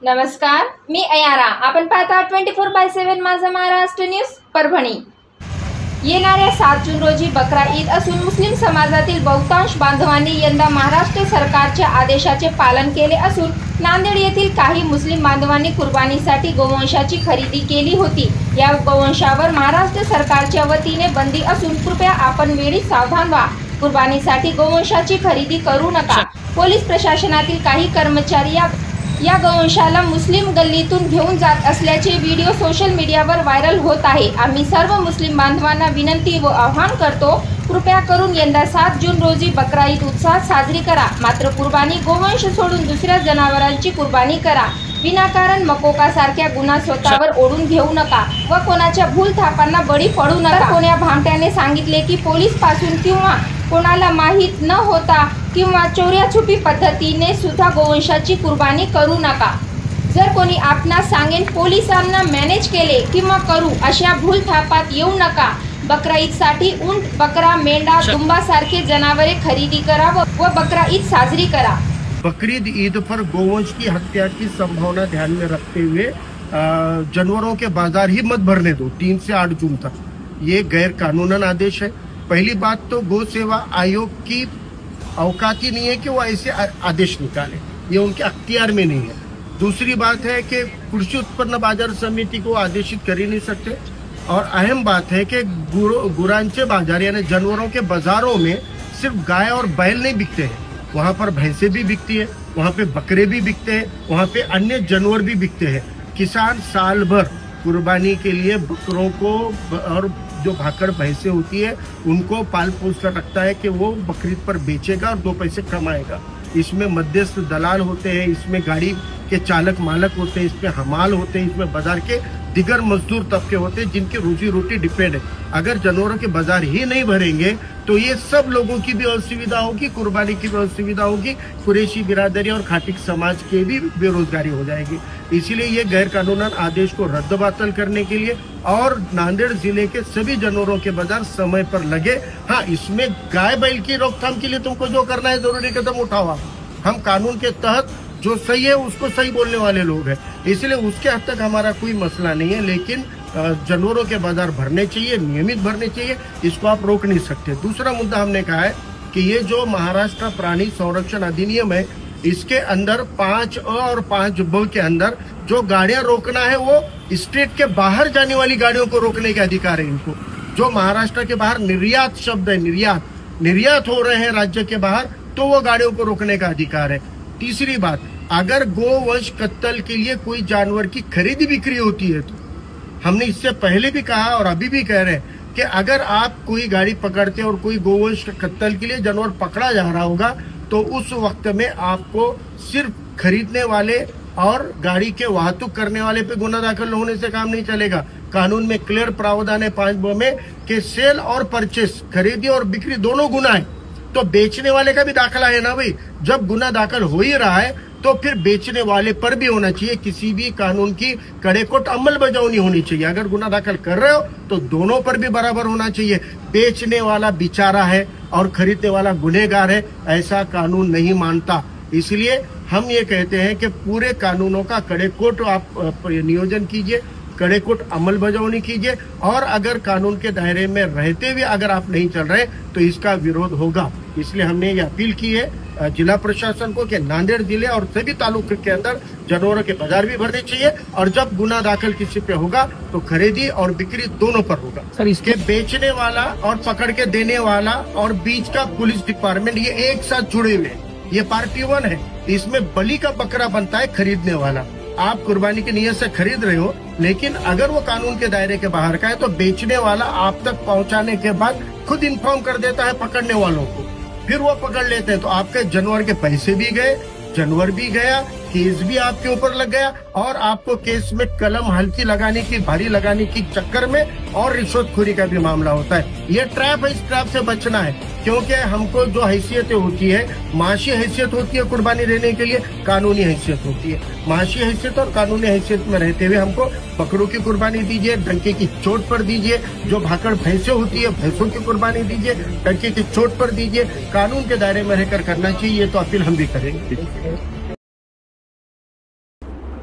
नमस्कार, मी अयारा. आपण पाहता 24/7 माझा महाराष्ट्र न्यूज परभणी. येणाऱ्या 7 जून रोजी बकरा ईद असून मुस्लिम समाजातील बहुतांश बांधवांनी यंदा महाराष्ट्र सरकारच्या आदेशाचे पालन केले असून नांदेड येथील काही मुस्लिम बांधवांनी कुर्बानीसाठी गोवंशाची खरेदी केली होती. या गोवंशावर महाराष्ट्र सरकारच्या वतीने बंदी असून कृपया आपण वेळीच सावधान व्हा. कुर्बानीसाठी गोवंशाची खरेदी करू नका. पोलीस प्रशासनातील काही कर्मचारी या गोवंशाला मुस्लिम गल्लीतून घेऊन जात असल्याचे व्हिडिओ सोशल मीडियावर व्हायरल होत आहे. आम्ही सर्व मुस्लिम बांधवांना विनंती व आवाहन करतो, कृपया करून यंदा 7 जून रोजी बकरा ईद उत्साहात साजरी करा. मात्र कुर्बानी गोवंश सोडून दुसऱ्या जनावरांची कुर्बानी करा. विनाकारण मकोका सारख्या गुन्हा स्वतःवर ओढून घेऊ नका व कोणाच्या भूलथापांना बळी पडू नका. कोण्या भामट्याने सांगितले की पोलीस पासून किंवा कोणाला माहीत न होता किंवा चोऱ्याछुपी पद्धतीने सुद्धा गोवंशाची कुर्बानी करू नका. जर कोणी आपणास सांगेन पोलिसांना मॅनेज केले किंवा करू अशा भूलथापात येऊ नका. बकरा ईद साठी ऊंट, बकरा, मेंढा, दुंबा सारखे जनावरे खरीदी करा व बकरा ईद साजरी करा. बकरीद ईद पर गोवंश की हत्या की संभावना ध्यान में रखते हुए जानवरों के बाजार ही मत भरने दो 3 से 8 जून तक. ये गैर कानूनन आदेश है. पहली बात तो गौ सेवा आयोग की औकात ही नहीं है कि वो ऐसे आदेश निकाले, ये उनके अख्तियार में नहीं है. दूसरी बात है कि कृषि उत्पन्न बाजार समिति को आदेशित कर ही नहीं सकते. और अहम बात है कि गुरांचे बाजार यानी जानवरों के बाजारों में सिर्फ गाय और बैल नहीं बिकते हैं, वहाँ पर भैंसे भी बिकती है, वहाँ पे बकरे भी बिकते हैं, वहाँ पे अन्य जानवर भी बिकते हैं. किसान साल भर कुर्बानी के लिए बकरों को और जो भाकड़ भैंसे होती है उनको पाल पोस कर रखता है कि वो बकरीद पर बेचेगा और 2 पैसे कमाएगा. इसमें मध्यस्थ दलाल होते हैं, इसमें गाड़ी के चालक मालक होते हैं, इसमें हमाल होते हैं, इसमें बाजार के दिगर मजदूर तबके होते हैं जिनकी रोजी रोटी डिपेंड है. अगर जानवरों के बाजार ही नहीं भरेंगे तो ये सब लोगों की भी असुविधा होगी, कुर्बानी की भी असुविधा होगी, कुरैशी बिरादरी और खाटिक समाज की भी बेरोजगारी हो जाएगी. इसीलिए ये गैर कानूनन आदेश को रद्द बातल करने के लिए और नांदेड़ जिले के सभी जानवरों के बाजार समय पर लगे. हाँ, इसमें गाय बैल की रोकथाम के लिए तुमको जो करना है जरूरी कदम उठाओ. हम कानून के तहत जो सही है उसको सही बोलने वाले लोग हैं, इसलिए उसके हद तक हमारा कोई मसला नहीं है. लेकिन जानवरों के बाजार भरने चाहिए, नियमित भरने चाहिए, इसको आप रोक नहीं सकते. दूसरा मुद्दा हमने कहा है कि ये जो महाराष्ट्र प्राणी संरक्षण अधिनियम है इसके अंदर 5A और 5B के अंदर जो गाड़ियां रोकना है वो स्टेट के बाहर जाने वाली गाड़ियों को रोकने के अधिकार है इनको. जो महाराष्ट्र के बाहर निर्यात शब्द है, निर्यात हो रहे हैं राज्य के बाहर, तो वो गाड़ियों को रोकने का अधिकार है. तीसरी बात, अगर गोवंश कत्ल के लिए कोई जानवर की खरीदी बिक्री होती है तो हमने इससे पहले भी कहा और अभी भी कह रहे हैं कि अगर आप कोई गाड़ी पकड़ते और कोई गोवंश कत्ल के लिए जानवर पकड़ा जा रहा होगा तो उस वक्त में आपको सिर्फ खरीदने वाले और गाड़ी के वाहतुक करने वाले पे गुना दाखिल होने से काम नहीं चलेगा. कानून में क्लियर प्रावधान है 5B में कि सेल और परचेस, खरीदी और बिक्री दोनों गुना है. तो बेचने वाले का भी दाखिला है ना भाई. जब गुना दाखिल हो ही रहा है तो फिर बेचने वाले पर भी होना चाहिए. किसी भी कानून की कड़ेकोट अमलबजावनी होनी चाहिए. अगर गुना दाखिल कर रहे हो तो दोनों पर भी बराबर होना चाहिए. बेचने वाला बेचारा है और खरीदने वाला गुनहगार है, ऐसा कानून नहीं मानता. इसलिए हम ये कहते हैं कि पूरे कानूनों का कड़ेकोट आप नियोजन कीजिए, कड़ेकोट अमलबजावनी कीजिए और अगर कानून के दायरे में रहते हुए अगर आप नहीं चल रहे तो इसका विरोध होगा. इसलिए हमने ये अपील की है जिला प्रशासन को कि नांदेड़ जिले और सभी तालुके के अंदर जानवरों के बाजार भी भरने चाहिए और जब गुना दाखिल किसी पे होगा तो खरीदी और बिक्री दोनों पर होगा. सर, इसके बेचने वाला और पकड़ के देने वाला और बीच का पुलिस डिपार्टमेंट ये एक साथ जुड़े हुए हैं. ये पार्टी 1 है. इसमें बलि का बकरा बनता है खरीदने वाला. आप कुर्बानी की नीयत से खरीद रहे हो, लेकिन अगर वो कानून के दायरे के बाहर का है तो बेचने वाला आप तक पहुंचाने के बाद खुद इन्फॉर्म कर देता है पकड़ने वालों को, फिर वो पकड़ लेते हैं. तो आपके जानवर के पैसे भी गए, जानवर भी गया, केस भी आपके ऊपर लग गया और आपको केस में कलम हल्की लगाने की, भारी लगाने की चक्कर में और रिश्वतखोरी का भी मामला होता है. ये ट्रैप है, इस ट्रैप से बचना है. क्योंकि हमको जो हैसियतें होती है, माशी हैसियत होती है कुर्बानी देने के लिए, कानूनी हैसियत होती है. माशी हैसियत और कानूनी हैसियत में रहते हुए हमको बकरों की कुर्बानी दीजिए, डंके की चोट पर दीजिए. जो भाकड़ भैंसे होती है भैंसों की कुर्बानी दीजिए, डंके की चोट पर दीजिए. कानून के दायरे में रहकर करना चाहिए. ये तो अपील हम भी करेंगे.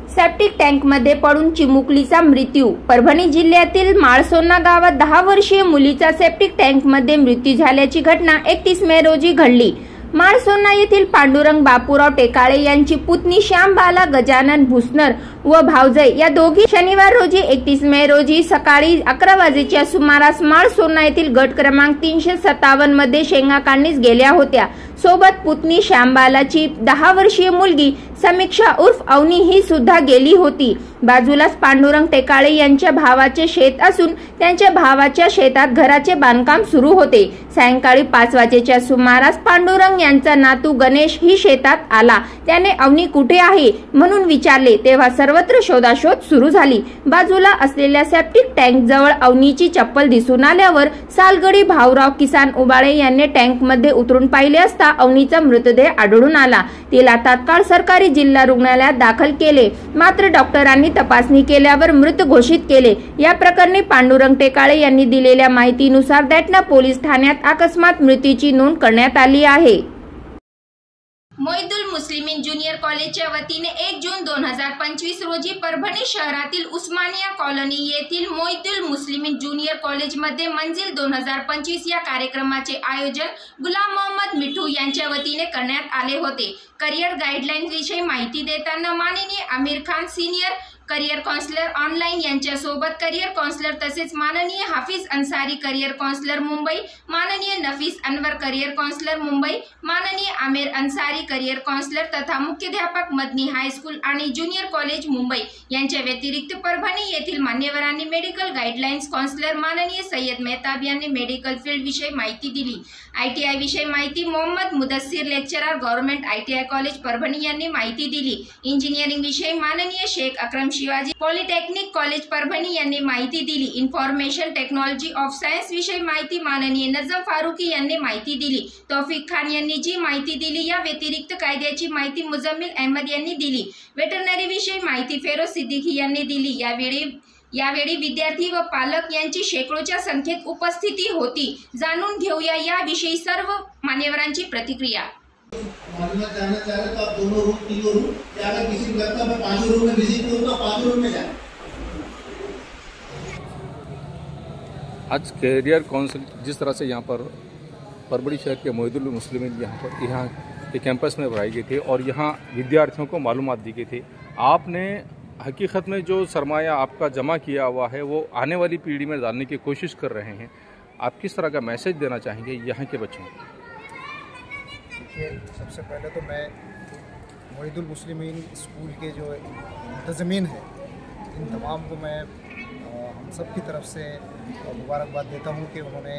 सेप्टिक टँकमध्ये पडून चिमुकलीचा मृत्यू. परभणी जिल्ह्यातील माळसोना गावात 10 वर्षीय मुलीचा सेप्टिक टँकमध्ये मृत्यू झाल्याची घटना 31 मे रोजी घडली. माळसोना येथील पांडुरंग बापूराव टेकाळे यांची पुतणी श्यामबाला गजानन भुसनर व भावजय या दोघी शनिवार रोजी 31 मे रोजी सकाळी 11 वाजेच्या सुमारास माळसोना येथील गट क्रमांक 357 मध्ये शेंगा काढणीस गेल्या होत्या. सोबत पुतणी श्यामबालाची 10 वर्षीय मुलगी समीक्षा उर्फ अवनी ही सुद्धा गेली होती. बाजूलाच पांडुरंग टेकाळे यांच्या भावाचे शेत असून त्यांच्या भावाच्या शेतात घराचे बांधकाम सुरू होते. सायंकाळी 5 वाजेच्या सुमारास पांडुरंग यांचा नातू गणेश ही शेतात आला. त्याने अवनी कुठे आहे म्हणून विचारले तेव्हा सर्वत्र शोधाशोध सुरू झाली. बाजूला असलेल्या सेप्टिक टँक जवळ अवनीची चप्पल दिसून आल्यावर सालगडी भाऊराव किसान उबाळे यांनी टँकमध्ये उतरून पाहिले असता अवनीचा मृतदेह आढळून आला. तिला तात्काळ सरकारी जिल्हा रुग्णालयात दाखल केले, मात्र डॉक्टरांनी तपासणी केल्यावर मृत घोषित केले. या प्रकरणी पांडुरंग टेकाळे यांनी दिलेल्या माहितीनुसार दैठणा पोलीस ठाण्यात अकस्मात मृत्यूची नोंद करण्यात आली आहे. मोहिदुल मुस्लिमीन ज्युनियर कॉलेजच्या वतीने 1 जून 2025 रोजी परभणी शहरातील उस्मानिया कॉलनी येथील मोहिदुल मुस्लिमीन ज्युनियर कॉलेजमध्ये मंजिल 2025 या कार्यक्रमाचे आयोजन गुलाम मोहम्मद मिठू यांच्या वतीने करण्यात आले होते. करिअर गाईडलाईन्स विषयी माहिती देताना माननीय Aamir Khan senior career counsellor online यांच्यासोबत करिअर काउन्सिलर तसेच माननीय हाफिज अन्सारी करिअर काउन्सिलर मुंबई, माननीय नफीस अनवर करिअर काउन्सिलर मुंबई, माननीय आमिर अन्सारी करिअर काउन्सिलर तथा मुख्याध्यापक मदनी हायस्कूल आणि ज्युनियर कॉलेज मुंबई यांच्या व्यतिरिक्त परभणी येथील मान्यवरांनी मेडिकल गाईडलाईन्स काउन्सिलर माननीय सय्यद मेहताब यांनी मेडिकल फील्ड विषयी माहिती दिली. ITI विषयी माहिती Mohammad Mudassir lecturer government ITI college Parbhani यांनी माहिती दिली. इंजिनिअरिंग विषयी माननीय शेख अक्रम शिवाजी पॉलिटेक्निक कॉलेज परभणी यांनी माहिती दिली. इन्फॉर्मेशन टेक्नॉलॉजी ऑफ सायन्स विषयी माहिती माननीय नजम फारुकी यांनी माहिती दिली. तौफिक खान यांनी जी माहिती दिली. या व्यतिरिक्त कायद्याची माहिती मुजम्मिल अहमद यांनी दिली. वेटरनरी विषयी माहिती फेरोज सिद्दीकी यांनी दिली. यावेळी विद्यार्थी व पालक यांची शेकडोच्या संख्येत उपस्थिती होती. जाणून घेऊया याविषयी सर्व मान्यवरांची प्रतिक्रिया. मालूमात जानना चाह रहे तो आप दोनों रूम, तीनों रूम, या अगर किसी को लगता है मैं 5 रूम में विजिट करूँ तो 5 रूम में जाए. आज कैरियर काउंसिल जिस तरह से यहाँ पर परभणी शहर के मोहिदुल मुस्लिमीन यहाँ के कैंपस में बुलाई गई थी और यहाँ विद्यार्थियों को मालूमात दी गई थी. आपने हकीकत में जो सरमाया आपका जमा किया हुआ है वो आने वाली पीढ़ी में डालने की कोशिश कर रहे हैं. आप किस तरह का मैसेज देना चाहेंगे यहाँ के बच्चों को? देखिए, सबसे पहले तो मैं मोहिदुल मुस्लिमीन स्कूल के जो मुंतज़मीन हैं इन तमाम को मैं हम सब की तरफ से मुबारकबाद देता हूँ कि उन्होंने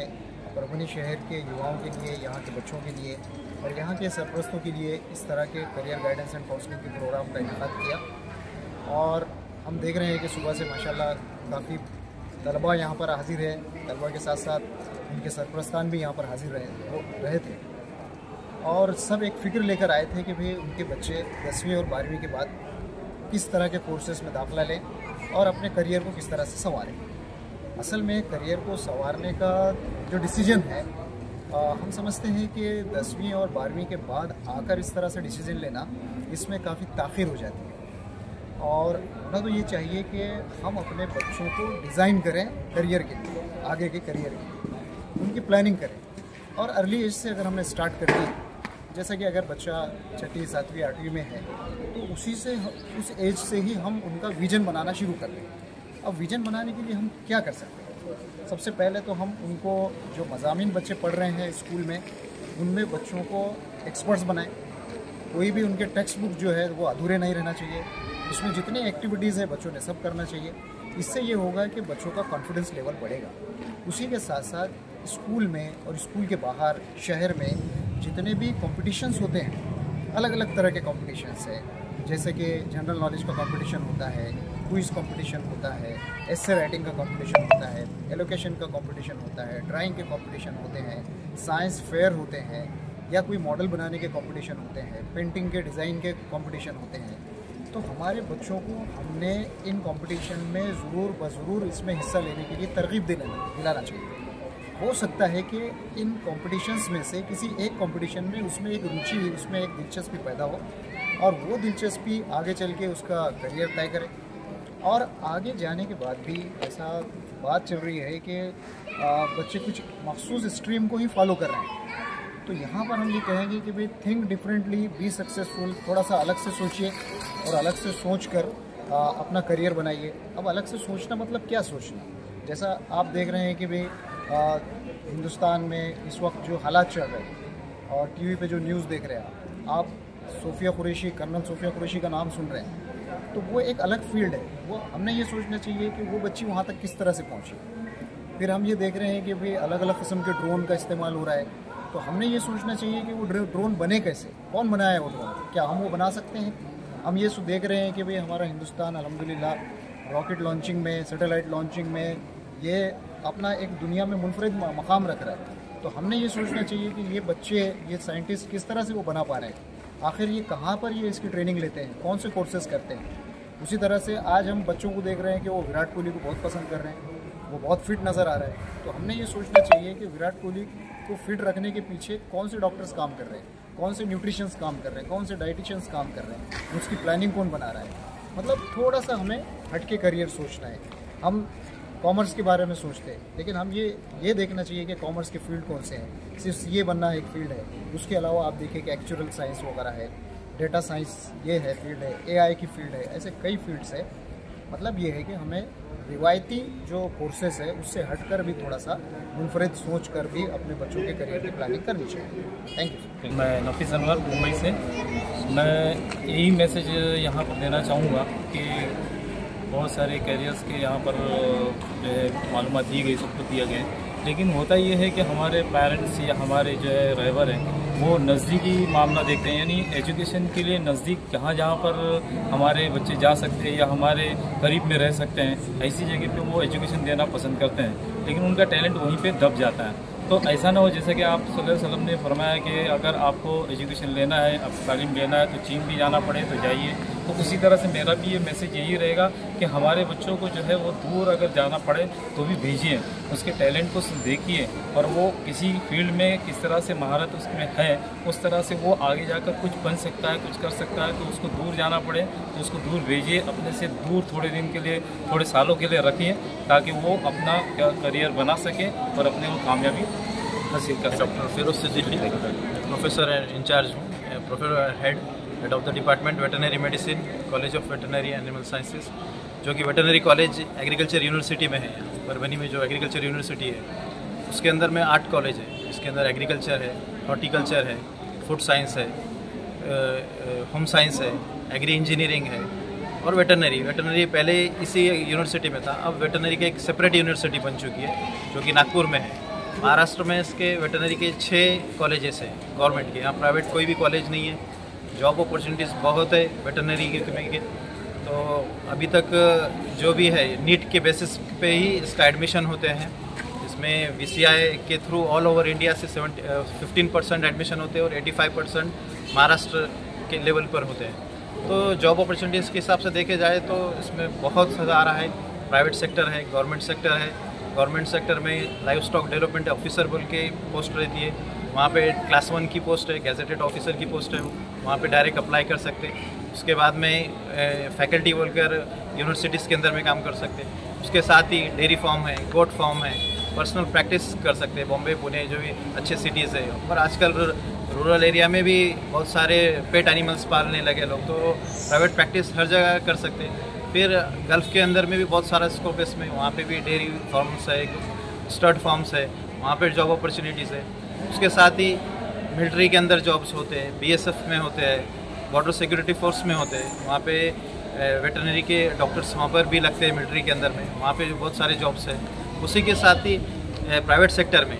परभणी शहर के युवाओं के लिए, यहाँ के बच्चों के लिए और यहाँ के सरपरस्तों के लिए इस तरह के करियर गाइडेंस एंड काउंसलिंग के प्रोग्राम का इनेकाद किया. और हम देख रहे हैं कि सुबह से माशाल्लाह काफ़ी तलबा यहाँ पर हाजिर है. तलबा के साथ साथ उनके सरपरस्तान भी यहाँ पर हाजिर रहे थे और सब एक फ़िक्र लेकर आए थे कि भाई उनके बच्चे 10वीं और 12वीं के बाद किस तरह के कोर्सेज़ में दाखिला लें और अपने करियर को किस तरह से संवारें. असल में करियर को संवारने का जो डिसीजन है हम समझते हैं कि 10वीं और 12वीं के बाद आकर इस तरह से डिसीजन लेना इसमें काफ़ी ताख़ीर हो जाती है. और होना तो ये चाहिए कि हम अपने बच्चों को डिज़ाइन करें करियर के लिए, आगे के करियर के लिए उनकी प्लानिंग करें. और अर्ली एज से अगर हमने स्टार्ट कर दी, जैसा कि अगर बच्चा 6वीं 7वीं 8वीं में है तो उस एज से ही हम उनका विजन बनाना शुरू कर दें. अब विजन बनाने के लिए हम क्या कर सकते हैं? सबसे पहले तो हम उनको जो मज़ामीन बच्चे पढ़ रहे हैं स्कूल में उनमें बच्चों को एक्सपर्ट्स बनाएं. कोई भी उनके टेक्स्ट बुक जो है वो अधूरे नहीं रहना चाहिए. उसमें जितने एक्टिविटीज़ है बच्चों ने सब करना चाहिए. इससे ये होगा कि बच्चों का कॉन्फिडेंस लेवल बढ़ेगा. उसी के साथ साथ स्कूल में और स्कूल के बाहर शहर में जितने भी कॉम्पिटिशन्स होते हैं, अलग अलग तरह के कॉम्पिटिशन्स हैं, जैसे कि जनरल नॉलेज का कॉम्पिटिशन होता है, क्विज़ कॉम्पिटिशन होता है, एस्से राइटिंग का कॉम्पिटिशन होता है, एलोकेशन का कॉम्पिटिशन होता है, ड्राइंग के कॉम्पिटिशन होते हैं, साइंस फेयर होते हैं, या कोई मॉडल बनाने के कॉम्पिटिशन होते हैं, पेंटिंग के डिज़ाइन के कॉम्पिटिशन होते हैं. तो हमारे बच्चों को हमने इन कंपटीशन में ज़रूर इसमें हिस्सा लेने के लिए तरगीब दिलाना चाहिए. हो सकता है कि इन कॉम्पिटिशन्स में से किसी एक कंपटीशन में उसमें एक रुचि, उसमें एक दिलचस्पी पैदा हो और वो दिलचस्पी आगे चल के उसका करियर तय करे। और आगे जाने के बाद भी ऐसा बात चल रही है कि बच्चे कुछ मखसूस स्ट्रीम को ही फॉलो कर रहे हैं। तो यहाँ पर हम ये कहेंगे कि भाई थिंक डिफरेंटली, बी सक्सेसफुल, थोड़ा सा अलग से सोचिए और अलग से सोच कर अपना करियर बनाइए। अब अलग से सोचना मतलब क्या सोचना, जैसा आप देख रहे हैं कि भाई हिंदुस्तान में इस वक्त जो हालात चल रहे हैं और टीवी पे जो न्यूज़ देख रहे हैं आप सोफिया कुरैशी, कर्नल सोफिया कुरैशी का नाम सुन रहे हैं, तो वो एक अलग फील्ड है। वो हमने ये सोचना चाहिए कि वो बच्ची वहाँ तक किस तरह से पहुँची। फिर हम ये देख रहे हैं कि भाई अलग अलग किस्म के ड्रोन का इस्तेमाल हो रहा है, तो हमने ये सोचना चाहिए कि वो ड्रोन बने कैसे, कौन बनाया है वो ड्रोन, क्या हम वो बना सकते हैं। हम ये देख रहे हैं कि भाई हमारा हिंदुस्तान अल्हम्दुलिल्लाह रॉकेट लॉन्चिंग में, सैटेलाइट लॉन्चिंग में ये अपना एक दुनिया में मुनफरिद मकाम रख रहा है। तो हमने ये सोचना चाहिए कि ये बच्चे, ये साइंटिस्ट किस तरह से वो बना पा रहे हैं, आखिर ये कहाँ पर ये इसकी ट्रेनिंग लेते हैं, कौन से कोर्सेज करते हैं। उसी तरह से आज हम बच्चों को देख रहे हैं कि वो विराट कोहली को बहुत पसंद कर रहे हैं, वो बहुत फिट नज़र आ रहा है। तो हमने ये सोचना चाहिए कि विराट कोहली को फिट रखने के पीछे कौन से डॉक्टर्स काम कर रहे हैं, कौन से न्यूट्रिशंस काम कर रहे हैं, कौन से डाइटिशियंस काम कर रहे हैं, उसकी प्लानिंग कौन बना रहा है। मतलब थोड़ा सा हमें हट के करियर सोचना है। हम कॉमर्स के बारे में सोचते हैं, लेकिन हम ये देखना चाहिए कि कॉमर्स के फील्ड कौन से हैं। सिर्फ सीए बनना एक फील्ड है, उसके अलावा आप देखिए कि एक्चुअल साइंस वगैरह है, डेटा साइंस ये है फील्ड है, एआई की फील्ड है, ऐसे कई फील्ड्स है। मतलब ये है कि हमें रिवायती जो कोर्सेस है उससे हटकर भी थोड़ा सा मुनफरिद सोच कर भी अपने बच्चों के करियर की प्लानिंग करनी चाहिए। Thank you. मैं नफीस अनवर मुंबई से। मैं यही मैसेज यहाँ पर देना चाहूँगा कि बहुत सारे कैरियर्स के यहाँ पर जो है मालूमात दी गई, सबको दिया गया, लेकिन होता ये है कि हमारे पेरेंट्स या हमारे जो है रहबर हैं वो नज़दीकी मामला देखते हैं, यानी एजुकेशन के लिए नज़दीक जहाँ पर हमारे बच्चे जा सकते हैं या हमारे करीब में रह सकते हैं, ऐसी जगह पे वो एजुकेशन देना पसंद करते हैं, लेकिन उनका टैलेंट वहीं पे दब जाता है। तो ऐसा ना हो जैसे कि आप सल्लल्लाहु अलैहि वसल्लम ने फरमाया कि अगर आपको एजुकेशन लेना है, आपको तालीम लेना है तो चीन भी जाना पड़े तो जाइए। तो उसी तरह से मेरा भी ये मैसेज यही रहेगा कि हमारे बच्चों को जो है वो दूर अगर जाना पड़े तो भी भेजिए, उसके टैलेंट को देखिए और वो किसी फील्ड में किस तरह से महारत उसमें है, उस तरह से वो आगे जाकर कुछ बन सकता है, कुछ कर सकता है। तो उसको दूर जाना पड़े तो उसको दूर भेजिए, अपने से दूर थोड़े दिन के लिए, थोड़े सालों के लिए रखिए, ताकि वो अपना करियर बना सके और अपने वो कामयाबी हासिल कर सके। Doctor Firoz Siddiqui, professor in-charge हूँ, professor head of the department veterinary medicine, college of veterinary animal sciences, जो कि वेटरनरी कॉलेज एग्रीकल्चर यूनिवर्सिटी में है। परभनी में जो एग्रीकल्चर यूनिवर्सिटी है उसके अंदर में 8 कॉलेज है। इसके अंदर एग्रीकल्चर है, हॉर्टिकल्चर है, फूड साइंस है, होम साइंस है, एग्री इंजीनियरिंग है और वेटरनरी पहले इसी यूनिवर्सिटी में था। अब वेटरनरी की एक सेपरेट यूनिवर्सिटी बन चुकी है जो कि नागपुर में है। महाराष्ट्र में इसके वेटरनरी के 6 कॉलेजेस हैं गवर्नमेंट के, यहाँ प्राइवेट कोई भी कॉलेज नहीं है। जॉब अपॉर्चुनिटीज़ बहुत है वेटरनरी के। तो अभी तक जो भी है नीट के बेसिस पे ही इसका एडमिशन होते हैं। इसमें VCI के थ्रू ऑल ओवर इंडिया से 15% एडमिशन होते हैं और 85% महाराष्ट्र के लेवल पर होते हैं। तो जॉब अपॉर्चुनिटीज़ के हिसाब से देखे जाए तो इसमें बहुत सा आ रहा है। प्राइवेट सेक्टर है, गवर्नमेंट सेक्टर है। गवर्नमेंट सेक्टर में लाइव स्टॉक डेवलपमेंट ऑफिसर बोल के पोस्ट रहती है, वहाँ पे क्लास 1 की पोस्ट है, गैजेटेड ऑफिसर की पोस्ट है, वहाँ पे डायरेक्ट अप्लाई कर सकते हैं। उसके बाद में फैकल्टी बोलकर यूनिवर्सिटीज़ के अंदर में काम कर सकते हैं। उसके साथ ही डेयरी फार्म है, गोट फार्म है, पर्सनल प्रैक्टिस कर सकते हैं। बॉम्बे, पुणे जो भी अच्छे सिटीज़ है, और आजकल रूरल एरिया में भी बहुत सारे पेट एनिमल्स पालने लगे लोग, तो प्राइवेट प्रैक्टिस हर जगह कर सकते हैं। फिर गल्फ़ के अंदर में भी बहुत सारा स्कोप है इसमें, वहाँ पे भी डेयरी फार्म्स है, स्टड फार्म्स है, वहाँ पे जॉब अपॉर्चुनिटीज़ है। उसके साथ ही मिलिट्री के अंदर जॉब्स होते हैं, BSF में होते हैं, बॉर्डर सिक्योरिटी फोर्स में होते हैं, वहाँ पे वेटरनरी के डॉक्टर्स वहाँ पर भी लगते हैं मिलिट्री के अंदर में, वहाँ पे बहुत सारे जॉब्स हैं। उसी के साथ ही प्राइवेट सेक्टर में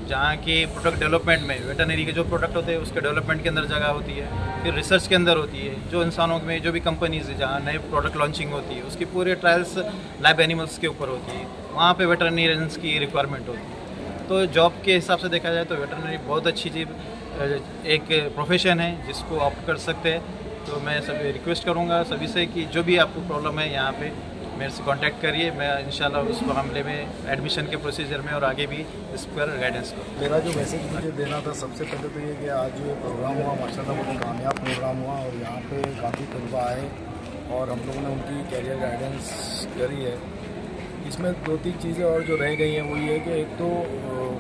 जहाँ की प्रोडक्ट डेवलपमेंट में वेटरनरी के जो प्रोडक्ट होते हैं उसके डेवलपमेंट के अंदर जगह होती है। फिर रिसर्च के अंदर होती है, जो इंसानों में जो भी कंपनीज है जहाँ नए प्रोडक्ट लॉन्चिंग होती है उसकी पूरे ट्रायल्स लैब एनिमल्स के ऊपर होती है, वहाँ पे वेटरनरियंस की रिक्वायरमेंट होती है। तो जॉब के हिसाब से देखा जाए तो वेटरनरी बहुत अच्छी चीज़, एक प्रोफेशन है जिसको ऑप्ट कर सकते हैं। तो मैं सभी रिक्वेस्ट करूँगा सभी से कि जो भी आपको प्रॉब्लम है यहाँ पे मेरे से कांटेक्ट करिए, मैं इंशाल्लाह उस मामले में एडमिशन के प्रोसीजर में और आगे भी इस पर गाइडेंस करूँ। मेरा जो मैसेज मुझे देना था सबसे पहले तो ये कि आज जो प्रोग्राम हुआ माशाल्लाह बहुत कामयाब प्रोग्राम हुआ और यहाँ पे काफ़ी तलबा आए और हम लोगों ने उनकी कैरियर गाइडेंस करी है। इसमें 2-3 चीज़ें और जो रह गई हैं वो ये है कि एक तो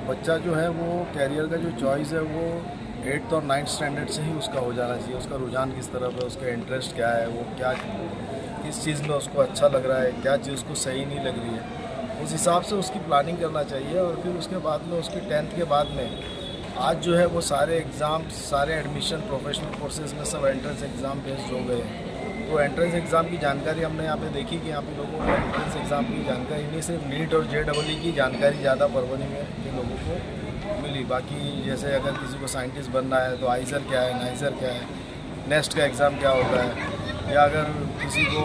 बच्चा जो है वो कैरियर का जो चॉइस है वो 8th और 9th स्टैंडर्ड से ही उसका हो जाना चाहिए। उसका रुझान किस तरफ है, उसका इंटरेस्ट क्या है, वो क्या किस चीज़ में उसको अच्छा लग रहा है, क्या चीज़ उसको सही नहीं लग रही है, उस हिसाब से उसकी प्लानिंग करना चाहिए। और फिर उसके बाद में उसकी 10th के बाद में आज जो है वो सारे एग्ज़ाम, सारे एडमिशन प्रोफेशनल कोर्सेज में सब एंट्रेंस एग्ज़ाम बेस्ड हो गए हैं। तो एंट्रेंस एग्ज़ाम की जानकारी हमने यहाँ पे देखी कि यहाँ पे लोगों को एंट्रेंस एग्ज़ाम की जानकारी नहीं, सिर्फ नीट और JEE की जानकारी ज़्यादा परवनी में के लोगों को मिली। बाकी जैसे अगर किसी को साइंटिस्ट बनना है तो आइज़र क्या है, नाइज़र क्या है, नेक्स्ट का एग्ज़ाम क्या होता है, या अगर किसी को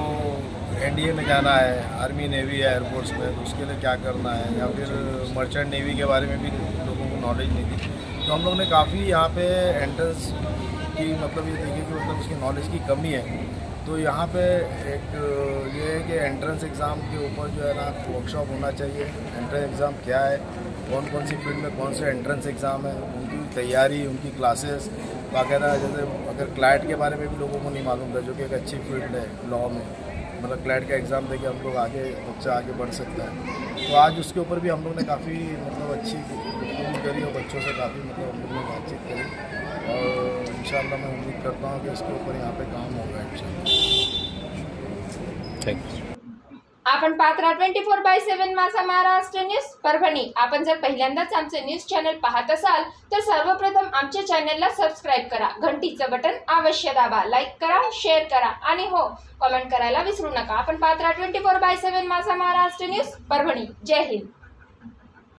NDA में जाना है, आर्मी, नेवी या एयरफोर्स में, तो उसके लिए क्या करना है, या फिर मर्चेंट नेवी के बारे में भी लोगों को नॉलेज नहीं थी। तो हम लोग ने काफ़ी यहाँ पे एंट्रेंस की मतलब ये देखी कि मतलब उसकी नॉलेज की कमी है। तो यहाँ पे एक ये है कि एंट्रेंस एग्ज़ाम के ऊपर जो है ना वर्कशॉप होना चाहिए। एंट्रेंस एग्ज़ाम क्या है, कौन कौन सी फील्ड में कौन से एंट्रेंस एग्ज़ाम है, उनकी तैयारी, उनकी क्लासेस बाकायदा। जैसे अगर क्लैट के बारे में भी लोगों को नहीं मालूम था, जो कि एक अच्छी फील्ड है लॉ में, मतलब क्लैट का एग्ज़ाम देके हम लोग बच्चा आगे बढ़ सकता है। तो आज उसके ऊपर भी हम लोग ने काफ़ी मतलब अच्छी गुफ्तगू करी और बच्चों से काफ़ी मतलब हम लोग ने बातचीत करी और इंशाल्लाह मैं उम्मीद करता हूँ कि इसके ऊपर यहाँ पे काम होगा इंशाल्लाह। थँक्यू। आपण पात्रा 24/7 माझा महाराष्ट्र न्यूज परभणी। आपण जर पहिल्यांदाच आमचे न्यूज चॅनल पाहत असाल तर सर्वप्रथम आमच्या चॅनलला सबस्क्राईब करा, घंटीचं बटन अवश्य दाबा, लाईक करा, शेअर करा आणि हो कमेंट करायला विसरू नका। आपण पात्रा 24/7 माझा महाराष्ट्र न्यूज परभणी। जय हिंद।